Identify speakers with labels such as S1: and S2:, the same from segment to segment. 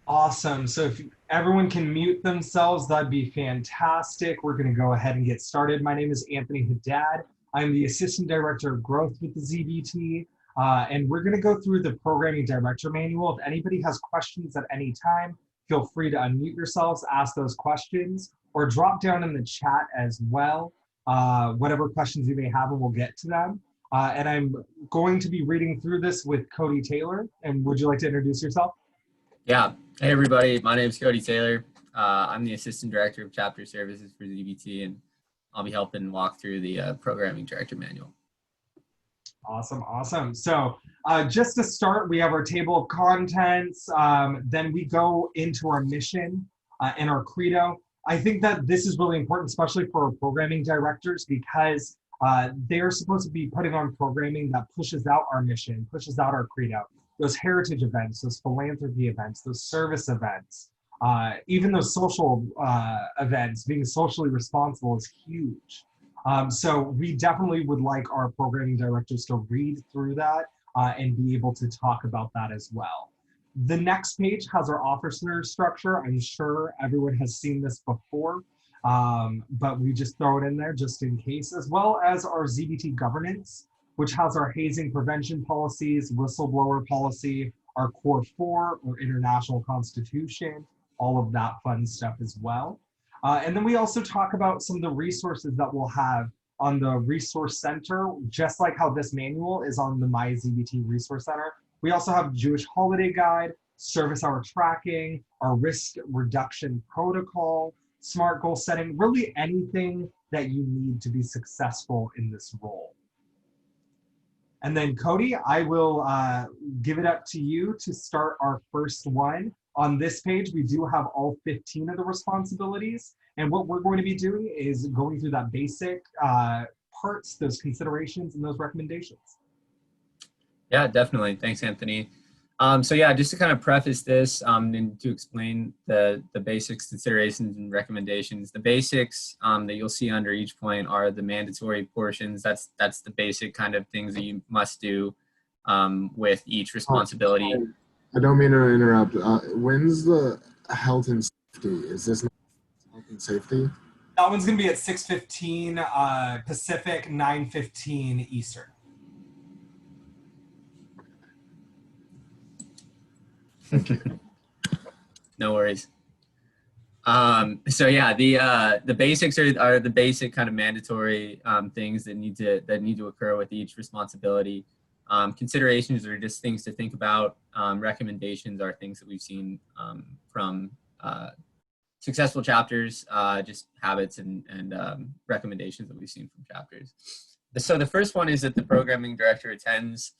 S1: Awesome. So if everyone can mute themselves, that'd be fantastic. We're going to go ahead and get started. My name is Anthony Haddad. I'm the Assistant Director of Growth with the ZBT. And we're going to go through the Programming Director Manual. If anybody has questions at any time, feel free to unmute yourselves, ask those questions, or drop down in the chat as well, whatever questions you may have, and we'll get to them. And I'm going to be reading through this with Cody Taylor. And would you like to introduce yourself?
S2: Yeah. Hey, everybody. My name is Cody Taylor. I'm the Assistant Director of Chapter Services for ZBT, and I'll be helping walk through the Programming Director Manual.
S1: Awesome. So just to start, we have our table of contents. Then we go into our mission and our credo. I think that this is really important, especially for our programming directors, because they're supposed to be putting on programming that pushes out our mission, pushes out our credo. Those heritage events, those philanthropy events, those service events, even those social events, being socially responsible is huge. So we definitely would like our programming directors to read through that and be able to talk about that as well. The next page has our officer structure. I'm sure everyone has seen this before, but we just throw it in there just in case, as well as our ZBT governance, which has our hazing prevention policies, whistleblower policy, our core 4 or international constitution, all of that fun stuff as well. And then we also talk about some of the resources that we'll have on the Resource Center, just like how this manual is on the MyZBT Resource Center. We also have Jewish Holiday Guide, Service Hour Tracking, our Risk Reduction Protocol, SMART Goal Setting, really anything that you need to be successful in this role. And then Cody, I will give it up to you to start our first one. On this page, we do have all 15 of the responsibilities. And what we're going to be doing is going through that basic parts, those considerations, and those recommendations.
S2: Yeah, definitely. Thanks, Anthony. So yeah, just to kind of preface this and to explain the basics, considerations, and recommendations. The basics that you'll see under each point are the mandatory portions. That's the basic kind of things that you must do with each responsibility.
S3: I don't mean to interrupt. When's the health and safety? Is this health and safety?
S1: That one's going to be at 6:15 Pacific, 9:15 Eastern.
S2: No worries. So yeah, the basics are the basic kind of mandatory things that need to occur with each responsibility. Considerations are just things to think about. Recommendations are things that we've seen from successful chapters, just habits and recommendations that we've seen from chapters. So the first one is that the programming director attends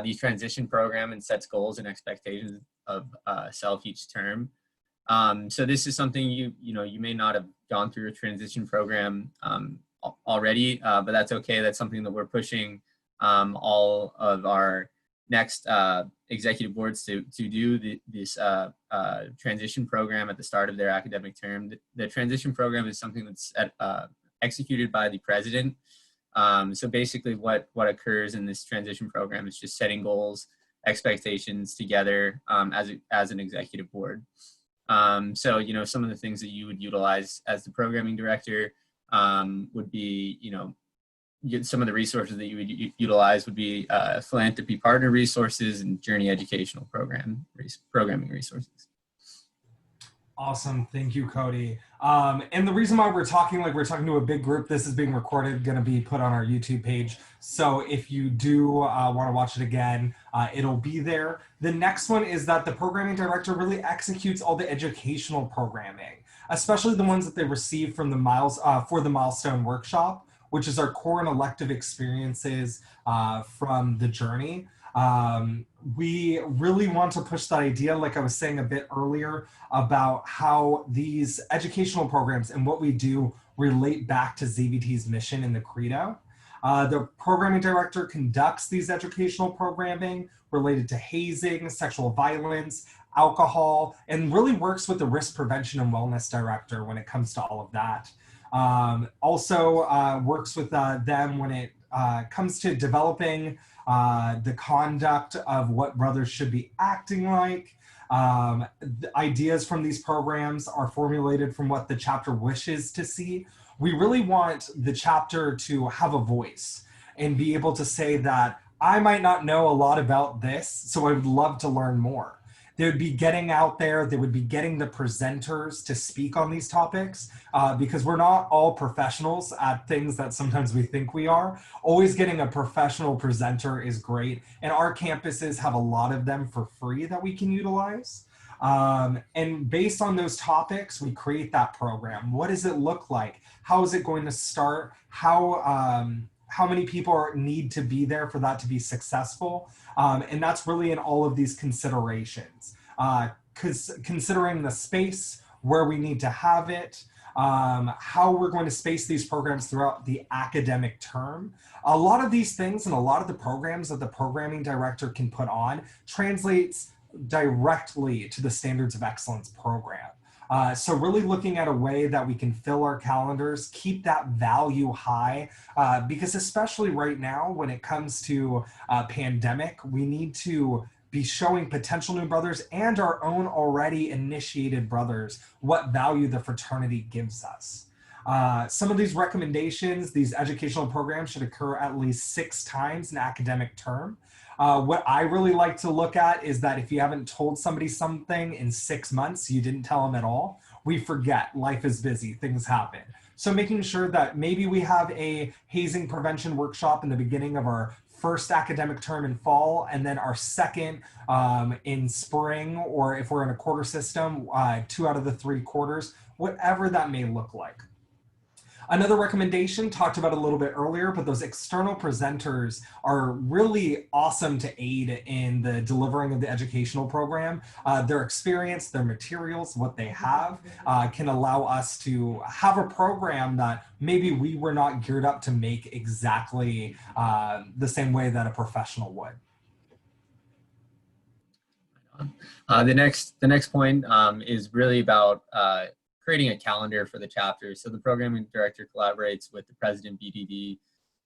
S2: the transition program and sets goals and expectations of self each term. So this is something you may not have gone through a transition program already, but that's okay. That's something that we're pushing all of our next executive boards to do this transition program at the start of their academic term. The transition program is something that's executed by the president. So basically what occurs in this transition program is just setting goals, expectations together as an executive board. So, some of the things that you would utilize as the programming director would be, some of the resources that you would utilize would be philanthropy partner resources and journey educational programming resources.
S1: Awesome. Thank you, Cody. And the reason why we're talking to a big group, this is being recorded, going to be put on our YouTube page. So if you do want to watch it again, it'll be there. The next one is that the programming director really executes all the educational programming, especially the ones that they receive from the for the milestone workshop, which is our core and elective experiences from the journey. We really want to push that idea, like I was saying a bit earlier, about how these educational programs and what we do relate back to ZBT's mission in the credo. The programming director conducts these educational programming related to hazing, sexual violence, alcohol, and really works with the risk prevention and wellness director when it comes to all of that. Also works with them when it comes to developing the conduct of what brothers should be acting like. The ideas from these programs are formulated from what the chapter wishes to see. We really want the chapter to have a voice and be able to say that I might not know a lot about this, so I would love to learn more. They would be getting out there, they would be getting the presenters to speak on these topics, because we're not all professionals at things that sometimes we think we are. Always getting a professional presenter is great, and our campuses have a lot of them for free that we can utilize. And based on those topics, we create that program. What does it look like? How is it going to start? How many people need to be there for that to be successful? And that's really in all of these considerations. Considering the space, where we need to have it, how we're going to space these programs throughout the academic term. A lot of these things and a lot of the programs that the programming director can put on translates directly to the Standards of Excellence program. So really looking at a way that we can fill our calendars, keep that value high, because especially right now when it comes to pandemic, we need to be showing potential new brothers and our own already initiated brothers what value the fraternity gives us. Some of these recommendations, these educational programs should occur at least 6 times an academic term. What I really like to look at is that if you haven't told somebody something in 6 months, you didn't tell them at all, we forget, life is busy, things happen. So making sure that maybe we have a hazing prevention workshop in the beginning of our first academic term in fall, and then our second in spring, or if we're in a quarter system, 2 out of the 3 quarters, whatever that may look like. Another recommendation, talked about a little bit earlier, but those external presenters are really awesome to aid in the delivering of the educational program. Their experience, their materials, what they have can allow us to have a program that maybe we were not geared up to make exactly the same way that a professional would.
S2: The next point is really about creating a calendar for the chapter. So the programming director collaborates with the president, BDD,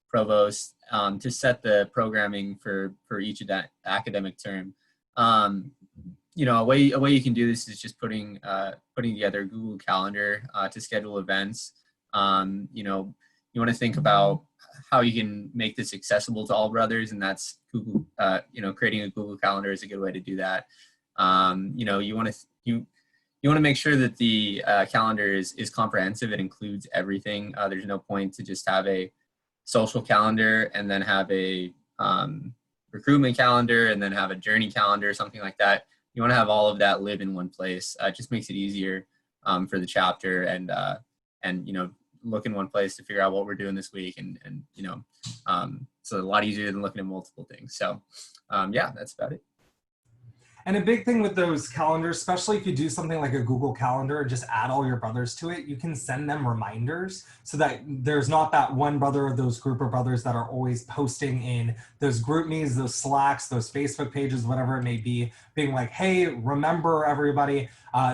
S2: provost to set the programming for each of that academic term. You know, a way you can do this is just putting together a Google Calendar to schedule events. You know, you want to think about how you can make this accessible to all brothers, and that's Google. You know, creating a Google Calendar is a good way to do that. You know, you want to make sure that the calendar is comprehensive. It includes everything. There's no point to just have a social calendar and then have a recruitment calendar and then have a journey calendar, something like that. You want to have all of that live in one place. It just makes it easier for the chapter and you know, look in one place to figure out what we're doing this week, and you know, so a lot easier than looking at multiple things. So yeah, that's about it.
S1: And a big thing with those calendars, especially if you do something like a Google Calendar, just add all your brothers to it, you can send them reminders so that there's not that one brother or those group of brothers that are always posting in those group meets, those Slacks, those Facebook pages, whatever it may be, being like, hey, remember everybody.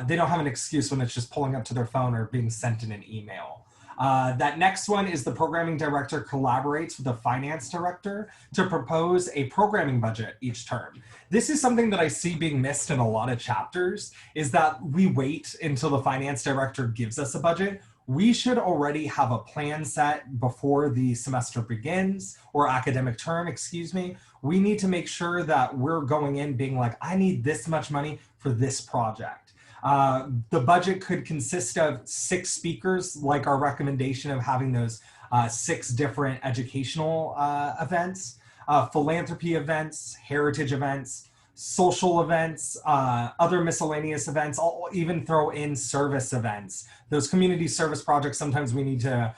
S1: They don't have an excuse when it's just pulling up to their phone or being sent in an email. That next one is the programming director collaborates with the finance director to propose a programming budget each term. This is something that I see being missed in a lot of chapters, is that we wait until the finance director gives us a budget. We should already have a plan set before the semester begins, or academic term, excuse me. We need to make sure that we're going in being like, I need this much money for this project. The budget could consist of 6 speakers, like our recommendation of having those 6 different educational events, philanthropy events, heritage events, social events, other miscellaneous events. I'll even throw in service events. Those community service projects, sometimes we need to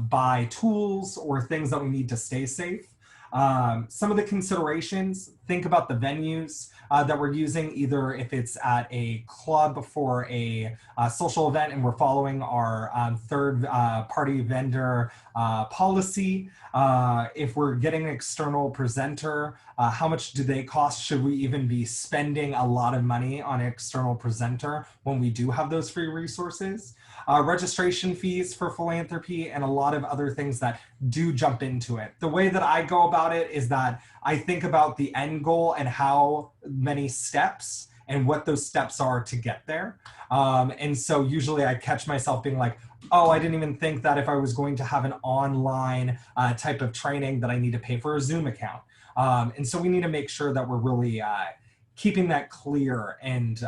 S1: buy tools or things that we need to stay safe. Some of the considerations, think about the venues that we're using, either if it's at a club for a social event and we're following our third party vendor policy. If we're getting an external presenter, how much do they cost? Should we even be spending a lot of money on an external presenter when we do have those free resources? Registration fees for philanthropy, and a lot of other things that do jump into it. The way that I go about it is that I think about the end goal and how many steps and what those steps are to get there. And so usually I catch myself being like, oh, I didn't even think that if I was going to have an online type of training that I need to pay for a Zoom account. And so we need to make sure that we're really keeping that clear and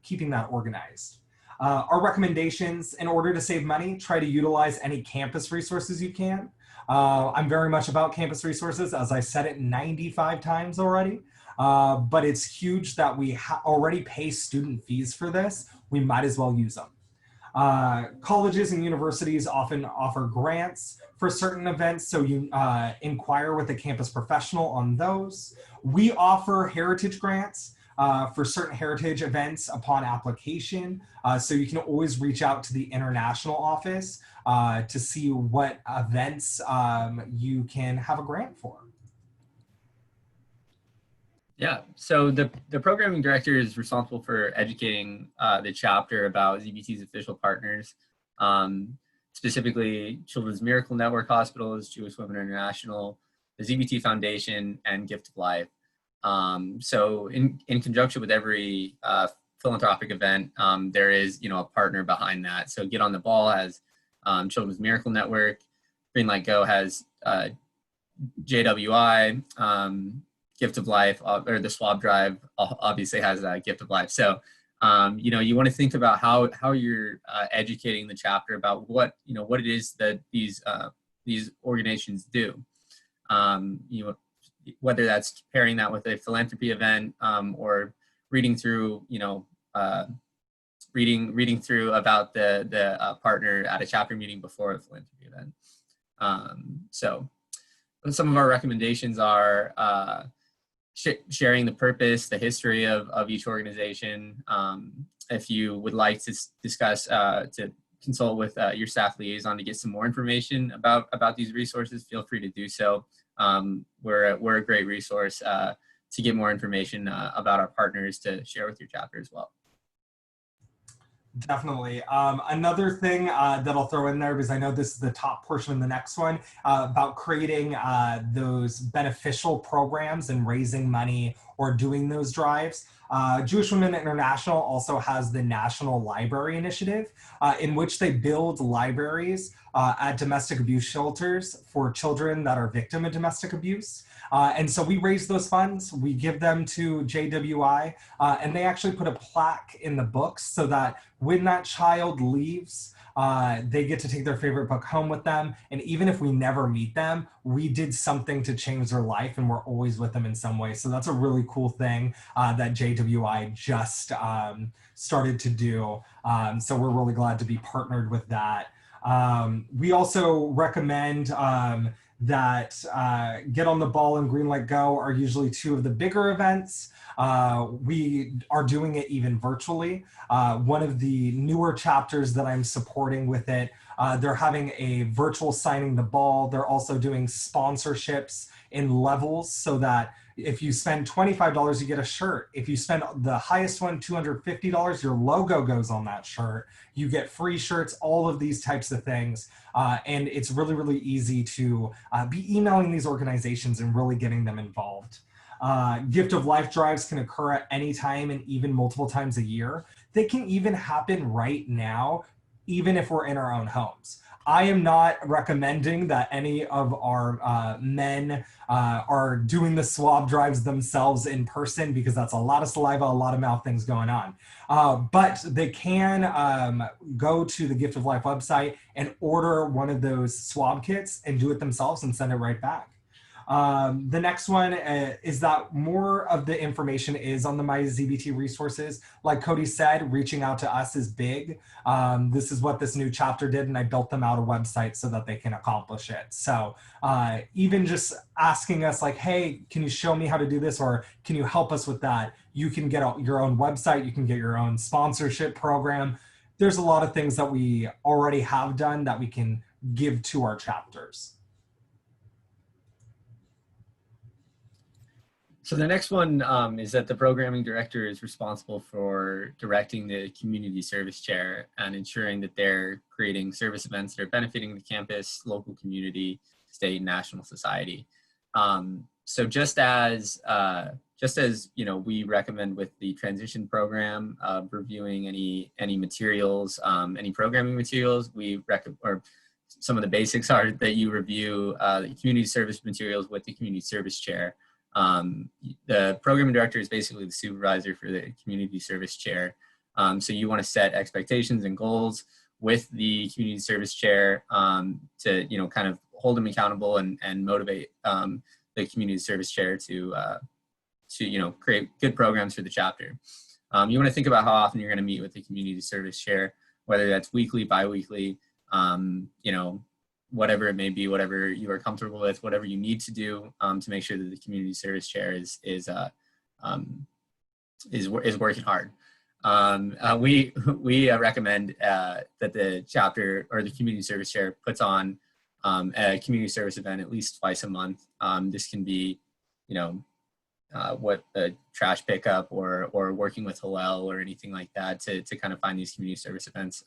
S1: keeping that organized. Our recommendations: in order to save money, try to utilize any campus resources you can. I'm very much about campus resources, as I said it 95 times already. But it's huge that we already pay student fees for this. We might as well use them. Colleges and universities often offer grants for certain events, so you inquire with a campus professional on those. We offer heritage grants for certain heritage events upon application, so you can always reach out to the international office to see what events you can have a grant for.
S2: Yeah, so the programming director is responsible for educating the chapter about ZBT's official partners, specifically Children's Miracle Network Hospitals, Jewish Women International, the ZBT Foundation, and Gift of Life. So in conjunction with every philanthropic event, there is, a partner behind that. So Get on the Ball has Children's Miracle Network, Green Light Go has JWI, Gift of Life, or the Swab Drive obviously has a Gift of Life. So, you want to think about how you're educating the chapter about what it is that these organizations do. Whether that's pairing that with a philanthropy event or reading through, reading through about the partner at a chapter meeting before a philanthropy event. So some of our recommendations are sharing the purpose, the history of each organization. If you would like to discuss, to consult with your staff liaison to get some more information about these resources, feel free to do so. We're a great resource to get more information about our partners to share with your chapter as well.
S1: Definitely. Another thing that I'll throw in there, because I know this is the top portion of the next one, about creating those beneficial programs and raising money or doing those drives. Jewish Women International also has the National Library Initiative, in which they build libraries at domestic abuse shelters for children that are victim of domestic abuse. And so we raise those funds, we give them to JWI, and they actually put a plaque in the books so that when that child leaves, they get to take their favorite book home with them. And even if we never meet them, we did something to change their life and we're always with them in some way. So that's a really cool thing that JWI just started to do. So we're really glad to be partnered with that. We also recommend that Get on the Ball and Green Light Go are usually two of the bigger events. We are doing it even virtually. One of the newer chapters that I'm supporting with it, they're having a virtual signing the ball. They're also doing sponsorships in levels so that if you spend $25, you get a shirt. If you spend the highest one, $250, your logo goes on that shirt. You get free shirts, all of these types of things. And it's really, really easy to be emailing these organizations and really getting them involved. Gift of Life drives can occur at any time and even multiple times a year. They can even happen right now, even if we're in our own homes. I am not recommending that any of our men are doing the swab drives themselves in person, because that's a lot of saliva, a lot of mouth things going on. But they can go to the Gift of Life website and order one of those swab kits and do it themselves and send it right back. The next one is that more of the information is on the MyZBT resources. Like Cody said, reaching out to us is big. This is what this new chapter did, and I built them out a website so that they can accomplish it. So even just asking us like, hey, can you show me how to do this, or can you help us with that? You can get your own website, you can get your own sponsorship program. There's a lot of things that we already have done that we can give to our chapters.
S2: So the next one is that the programming director is responsible for directing the community service chair and ensuring that they're creating service events that are benefiting the campus, local community, state, and national society. So just as you know, we recommend with the transition program reviewing any materials, any programming materials, we recommend, or some of the basics are that you review the community service materials with the community service chair. The programming director is basically the supervisor for the community service chair. So you want to set expectations and goals with the community service chair to, you know, kind of hold them accountable and motivate the community service chair to you know, create good programs for the chapter. You want to think about how often you're going to meet with the community service chair, whether that's weekly, bi-weekly, you know, whatever it may be, whatever you are comfortable with, whatever you need to do to make sure that the community service chair is working hard. We recommend that the chapter or the community service chair puts on a community service event at least twice a month. This can be, you know, what a trash pickup or working with Hillel or anything like that to kind of find these community service events.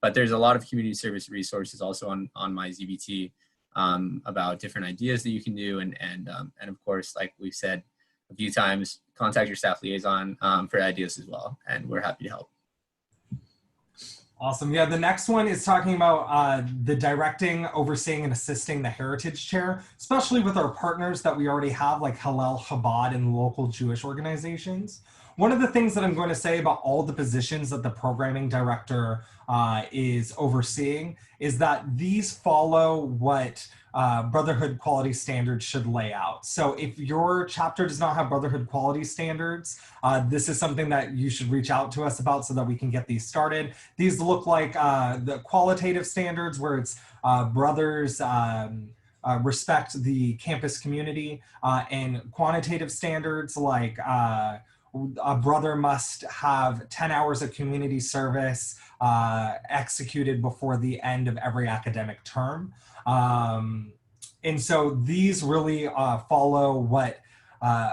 S2: But there's a lot of community service resources also on MyZBT about different ideas that you can do. And of course, like we've said a few times, contact your staff liaison for ideas as well. And we're happy to help.
S1: Awesome. Yeah, the next one is talking about the directing, overseeing, and assisting the Heritage Chair, especially with our partners that we already have, like Hillel, Chabad, and local Jewish organizations. One of the things that I'm going to say about all the positions that the programming director is overseeing is that these follow what Brotherhood quality standards should lay out. So if your chapter does not have Brotherhood quality standards, this is something that you should reach out to us about so that we can get these started. These look like the qualitative standards where it's brothers respect the campus community, and quantitative standards like a brother must have 10 hours of community service executed before the end of every academic term. And so these really follow what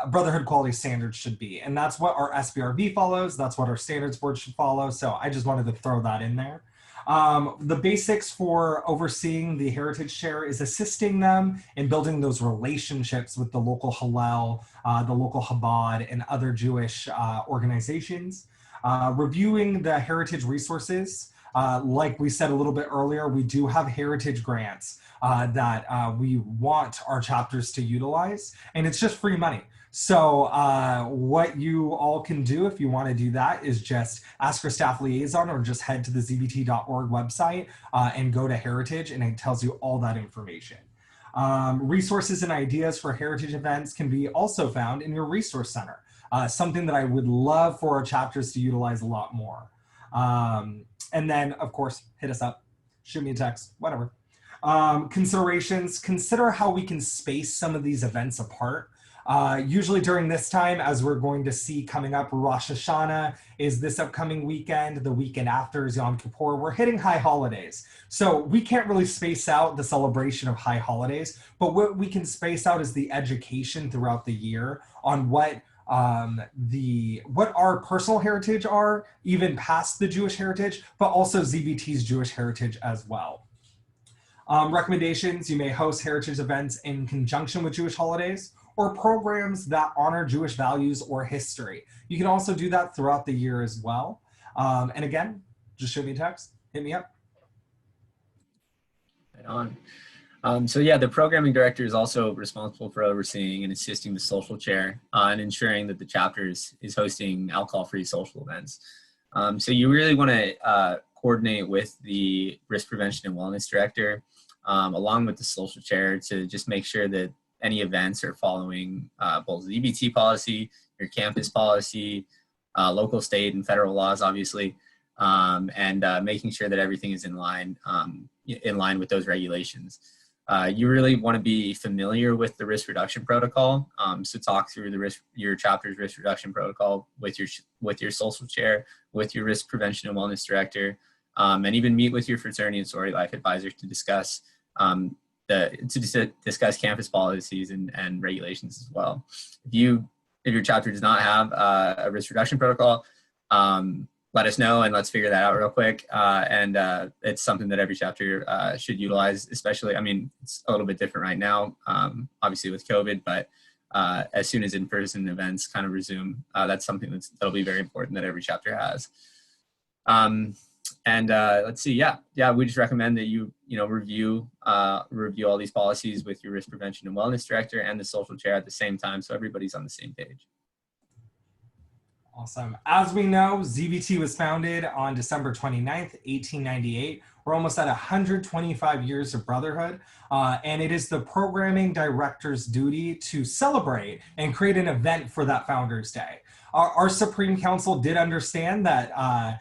S1: Brotherhood quality standards should be. And that's what our SBRV follows. That's what our standards board should follow. So I just wanted to throw that in there. The basics for overseeing the Heritage Chair is assisting them in building those relationships with the local Hillel, the local Chabad, and other Jewish organizations. Reviewing the heritage resources. Like we said a little bit earlier, we do have heritage grants that we want our chapters to utilize, and it's just free money. So what you all can do if you want to do that is just ask your staff liaison or just head to the zbt.org website and go to Heritage, and it tells you all that information. Resources and ideas for heritage events can be also found in your resource center, something that I would love for our chapters to utilize a lot more. And then, of course, hit us up, shoot me a text, whatever. Considerations, consider how we can space some of these events apart. Usually during this time, as we're going to see coming up, Rosh Hashanah is this upcoming weekend. The weekend after is Yom Kippur. We're hitting high holidays. So we can't really space out the celebration of high holidays, but what we can space out is the education throughout the year on what our personal heritage are, even past the Jewish heritage, but also ZBT's Jewish heritage as well. Recommendations, you may host heritage events in conjunction with Jewish holidays or programs that honor Jewish values or history. You can also do that throughout the year as well. And again, just shoot me a text, hit me up.
S2: Right on. So yeah, the programming director is also responsible for overseeing and assisting the social chair and ensuring that the chapter is hosting alcohol-free social events. So you really want to coordinate with the risk prevention and wellness director along with the social chair to just make sure that any events or following both ZBT policy, your campus policy, local, state, and federal laws, obviously, and making sure that everything is in line with those regulations. You really want to be familiar with the risk reduction protocol. So talk through your chapter's risk reduction protocol with your social chair, with your risk prevention and wellness director, and even meet with your fraternity and sorority life advisor to discuss discuss campus policies and regulations as well. If your chapter does not have a risk reduction protocol, let us know and let's figure that out real quick. And it's something that every chapter should utilize, especially, I mean, it's a little bit different right now, obviously with COVID, but as soon as in-person events kind of resume, that's something that'll be very important that every chapter has. Let's see, yeah, we just recommend that you review all these policies with your risk prevention and wellness director and the social chair at the same time, so everybody's on the same page.
S1: Awesome. As we know, ZBT was founded on December 29th, 1898. We're almost at 125 years of brotherhood, and it is the programming director's duty to celebrate and create an event for that Founders Day. Our Supreme Council did understand that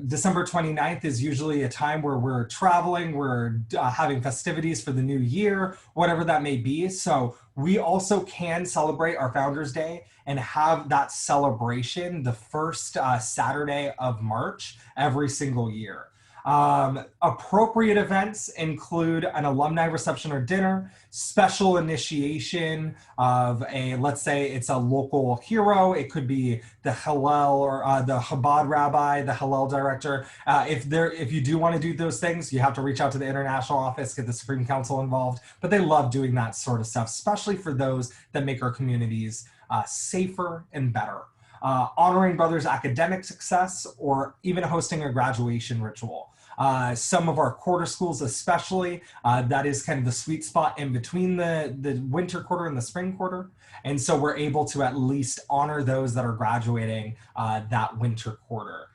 S1: December 29th is usually a time where we're traveling, we're having festivities for the new year, whatever that may be. So we also can celebrate our Founders Day and have that celebration the first Saturday of March every single year. Appropriate events include an alumni reception or dinner, special initiation of let's say it's a local hero. It could be the Hillel or the Chabad rabbi, the Hillel director. If you do want to do those things, you have to reach out to the international office, get the Supreme Council involved, but they love doing that sort of stuff, especially for those that make our communities safer and better. Honoring brothers' academic success, or even hosting a graduation ritual. Some of our quarter schools especially, that is kind of the sweet spot in between the winter quarter and the spring quarter. And so we're able to at least honor those that are graduating that winter quarter.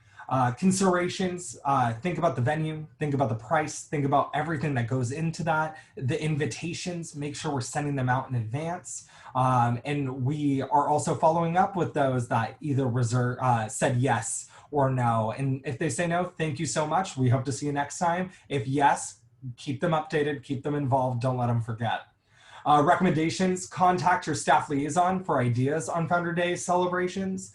S1: Considerations, think about the venue, think about the price, think about everything that goes into that. The invitations, make sure we're sending them out in advance. And we are also following up with those that either said yes or no. And if they say no, thank you so much. We hope to see you next time. If yes, keep them updated, keep them involved, don't let them forget. Recommendations, contact your staff liaison for ideas on Founder Day celebrations.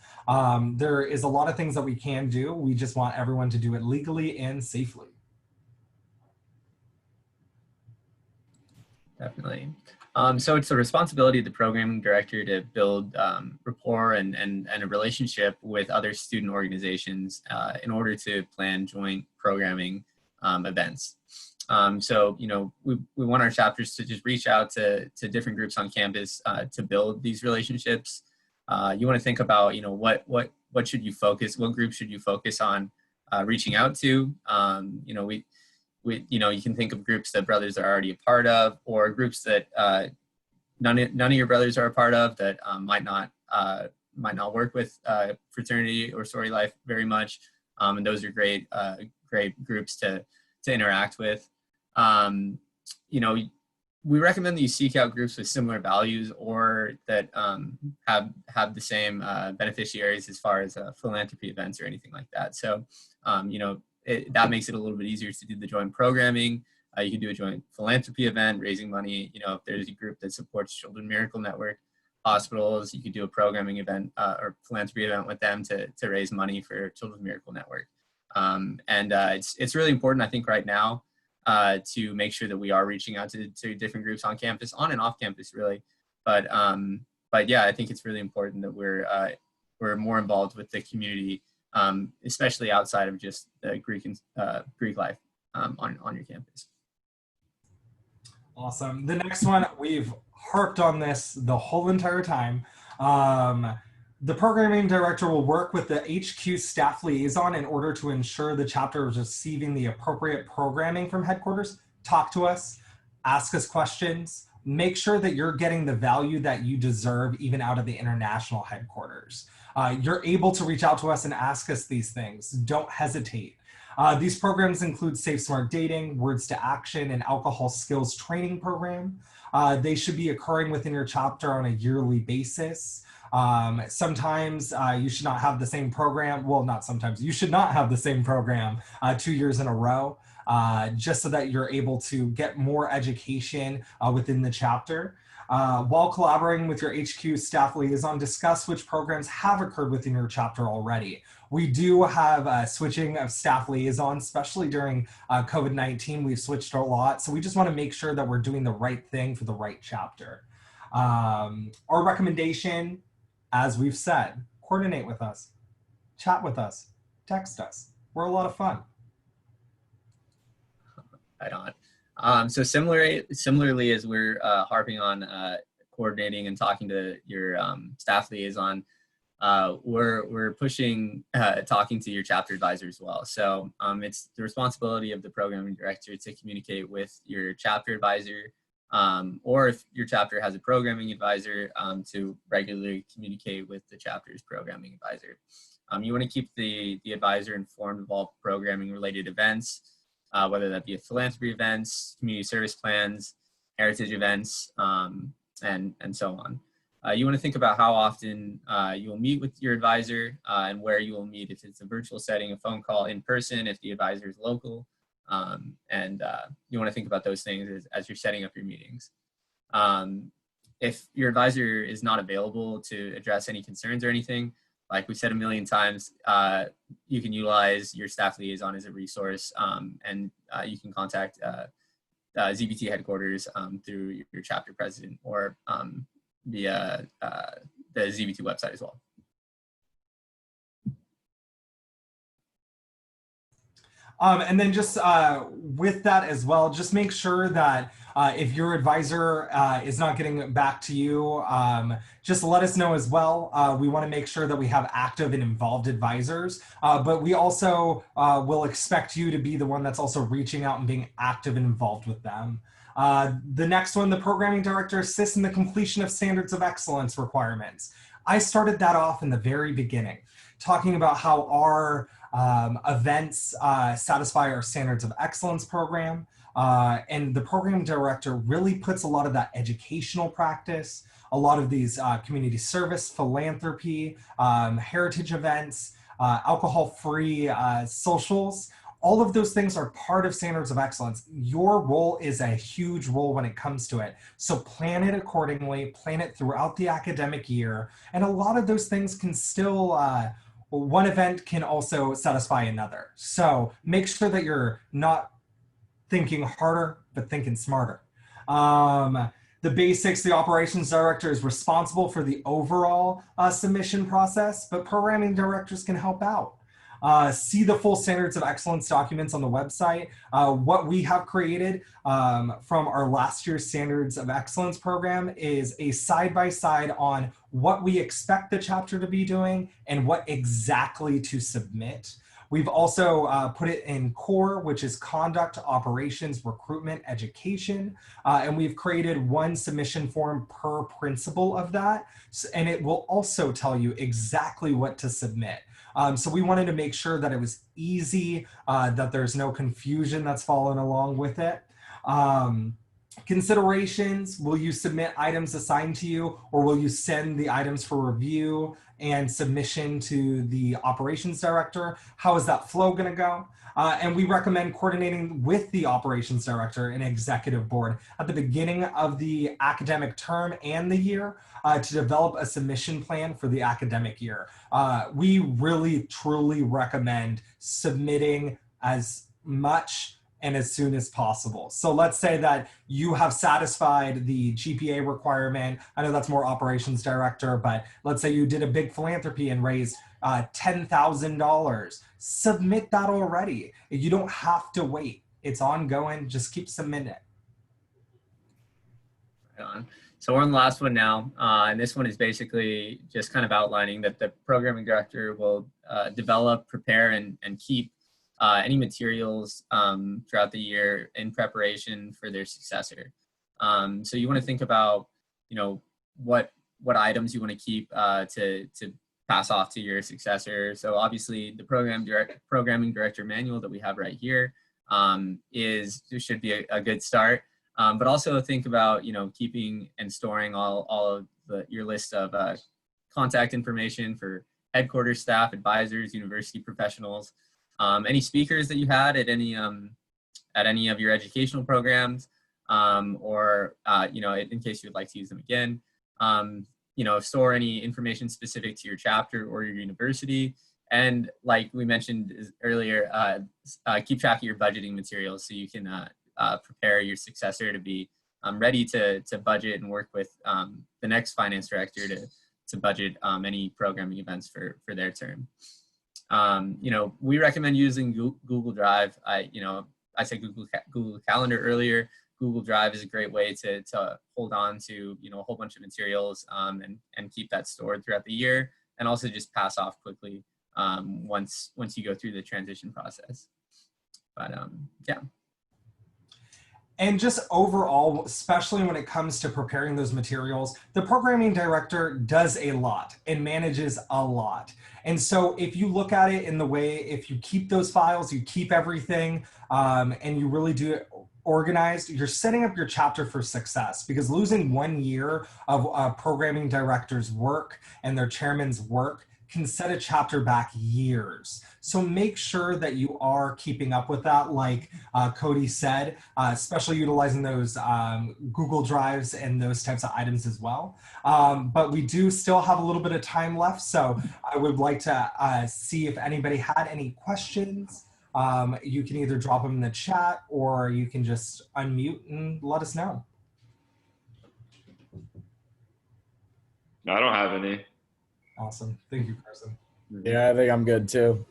S1: There is a lot of things that we can do. We just want everyone to do it legally and safely.
S2: Definitely. So it's the responsibility of the programming director to build rapport and a relationship with other student organizations in order to plan joint programming events. So, we want our chapters to just reach out to different groups on campus to build these relationships. You want to think about, what should you focus, what group should you focus on reaching out to? You can think of groups that brothers are already a part of, or groups that none of your brothers are a part of that might not work with fraternity or sorority life very much. And those are great groups to interact with. We recommend that you seek out groups with similar values or that have the same beneficiaries as far as philanthropy events or anything like that. So, that makes it a little bit easier to do the joint programming. You can do a joint philanthropy event, raising money. If there's a group that supports Children's Miracle Network hospitals, you could do a programming event or philanthropy event with them to raise money for Children's Miracle Network. It's really important, I think, right now to make sure that we are reaching out to different groups on campus, on and off campus, really. But yeah, I think it's really important that we're more involved with the community, especially outside of just the Greek life on your campus.
S1: Awesome. The next one, we've harped on this the whole entire time. The programming director will work with the HQ staff liaison in order to ensure the chapter is receiving the appropriate programming from headquarters. Talk to us, ask us questions, make sure that you're getting the value that you deserve even out of the international headquarters. You're able to reach out to us and ask us these things. Don't hesitate. These programs include Safe Smart Dating, Words to Action, and Alcohol Skills Training Program. They should be occurring within your chapter on a yearly basis. Sometimes you should not have the same program. Well, not sometimes. You should not have the same program 2 years in a row, just so that you're able to get more education within the chapter. While collaborating with your HQ staff liaison, discuss which programs have occurred within your chapter already. We do have switching of staff liaisons, especially during COVID-19. We've switched a lot. So we just want to make sure that we're doing the right thing for the right chapter. Our recommendation, as we've said, coordinate with us, chat with us, text us. We're a lot of fun.
S2: Right on. So similarly, as we're harping on coordinating and talking to your staff liaison, we're pushing talking to your chapter advisor as well. So it's the responsibility of the programming director to communicate with your chapter advisor, or if your chapter has a programming advisor, to regularly communicate with the chapter's programming advisor. You want to keep the advisor informed of all programming related events, whether that be philanthropy events, community service plans, heritage events, and so on. You want to think about how often you will meet with your advisor and where you will meet, if it's a virtual setting, a phone call, in person, if the advisor is local. And you want to think about those things as you're setting up your meetings. If your advisor is not available to address any concerns or anything, like we said a million times, you can utilize your staff liaison as a resource, and you can contact ZBT headquarters through your chapter president or via the ZBT website as well.
S1: And then just with that as well, just make sure that if your advisor is not getting back to you, just let us know as well. We want to make sure that we have active and involved advisors, but we also will expect you to be the one that's also reaching out and being active and involved with them. The next one, the programming director assists in the completion of standards of excellence requirements. I started that off in the very beginning, talking about how our events satisfy our standards of excellence program. And the program director really puts a lot of that educational practice, a lot of these community service, philanthropy, heritage events, alcohol-free socials. All of those things are part of standards of excellence. Your role is a huge role when it comes to it. So plan it accordingly, plan it throughout the academic year. And a lot of those things can still, one event can also satisfy another. So make sure that you're not thinking harder, but thinking smarter. The basics, the operations director is responsible for the overall submission process, but programming directors can help out. See the full standards of excellence documents on the website. What we have created from our last year's standards of excellence program is a side-by-side on what we expect the chapter to be doing and what exactly to submit. We've also put it in core, which is conduct, operations, recruitment, education. And we've created one submission form per principle of that. And it will also tell you exactly what to submit. So we wanted to make sure that it was easy, that there's no confusion that's following along with it. Considerations, will you submit items assigned to you, or will you send the items for review and submission to the operations director? How is that flow going to go? And we recommend coordinating with the operations director and executive board at the beginning of the academic term and the year to develop a submission plan for the academic year. We really, truly recommend submitting as much and as soon as possible. So let's say that you have satisfied the GPA requirement. I know that's more operations director, but let's say you did a big philanthropy and raised $10,000. Submit that already. You don't have to wait. It's ongoing. Just keep submitting it.
S2: Right on. So we're on the last one now, and this one is basically just kind of outlining that the programming director will develop, prepare, and keep any materials throughout the year in preparation for their successor. So you want to think about, what items you want to keep to pass off to your successor. So obviously the programming director manual that we have right here should be a good start. But also think about, keeping and storing all of your list of contact information for headquarters staff, advisors, university professionals, any speakers that you had at any of your educational programs, or in case you would like to use them again. Store any information specific to your chapter or your university. And like we mentioned earlier, keep track of your budgeting materials so you can prepare your successor to be ready to budget and work with the next finance director to budget any programming events for their term. We recommend using Google Drive. I said Google Calendar earlier. Google Drive is a great way to hold on to, a whole bunch of materials and keep that stored throughout the year, and also just pass off quickly once you go through the transition process. But yeah.
S1: And just overall, especially when it comes to preparing those materials, the programming director does a lot and manages a lot. And so if you look at it in the way, if you keep those files, you keep everything, and you really do it organized, you're setting up your chapter for success, because losing 1 year of a programming director's work and their chairman's work can set a chapter back years. So make sure that you are keeping up with that, like Cody said, especially utilizing those Google Drives and those types of items as well. But we do still have a little bit of time left, so I would like to see if anybody had any questions. You can either drop them in the chat, or you can just unmute and let us know.
S4: I don't have any.
S1: Awesome. Thank you, Carson.
S5: Yeah, I think I'm good too.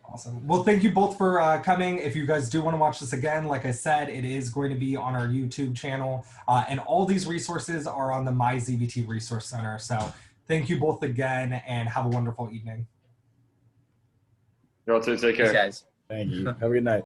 S1: Awesome. Well, thank you both for coming. If you guys do want to watch this again, like I said, it is going to be on our YouTube channel. And all these resources are on the My ZBT Resource Center. So thank you both again, and have a wonderful evening.
S4: You all too. Take care.
S2: Thanks, guys.
S5: Thank you. Have a good night.